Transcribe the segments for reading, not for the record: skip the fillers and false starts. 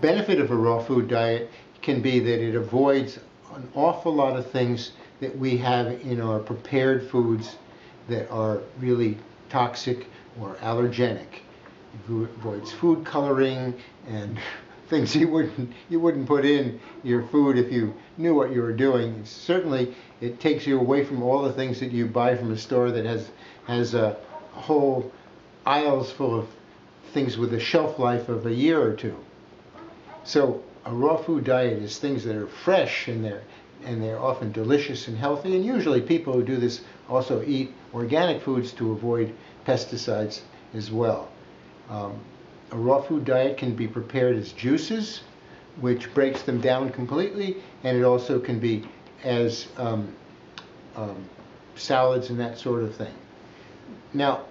benefit of a raw food diet can be that it avoids an awful lot of things that we have in our prepared foods that are really toxic or allergenic. It avoids food coloring and things you wouldn't put in your food if you knew what you were doing. Certainly, it takes you away from all the things that you buy from a store that has a whole aisles full of things with a shelf life of a year or two. So a raw food diet is things that are fresh and they're often delicious and healthy. And usually people who do this also eat organic foods to avoid pesticides as well. A raw food diet can be prepared as juices, which breaks them down completely, and it also can be as salads and that sort of thing. Now,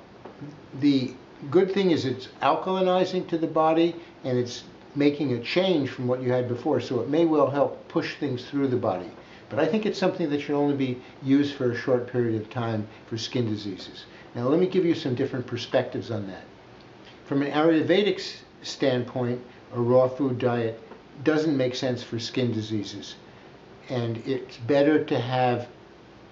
the good thing is it's alkalinizing to the body, and it's making a change from what you had before, so it may well help push things through the body. But I think it's something that should only be used for a short period of time for skin diseases. Now, let me give you some different perspectives on that. From an Ayurvedic standpoint, a raw food diet doesn't make sense for skin diseases. And it's better to have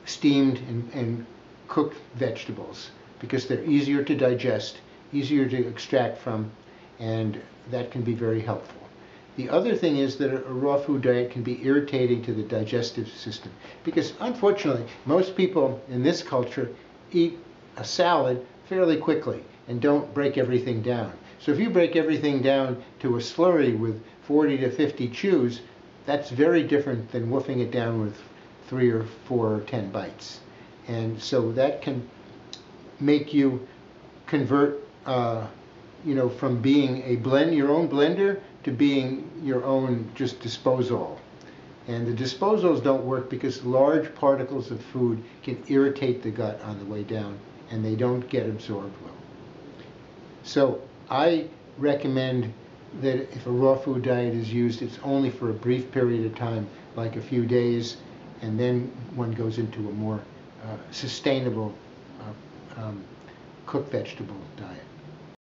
steamed and cooked vegetables because they're easier to digest, easier to extract from, and that can be very helpful. The other thing is that a raw food diet can be irritating to the digestive system because unfortunately most people in this culture eat a salad fairly quickly and don't break everything down. So if you break everything down to a slurry with 40 to 50 chews, that's very different than woofing it down with 3 or 4 or 10 bites. And so that can make you convert from being your own blender to being your own just disposal. And the disposals don't work because large particles of food can irritate the gut on the way down and they don't get absorbed well. So I recommend that if a raw food diet is used, it's only for a brief period of time, like a few days, and then one goes into a more sustainable cooked vegetable diet.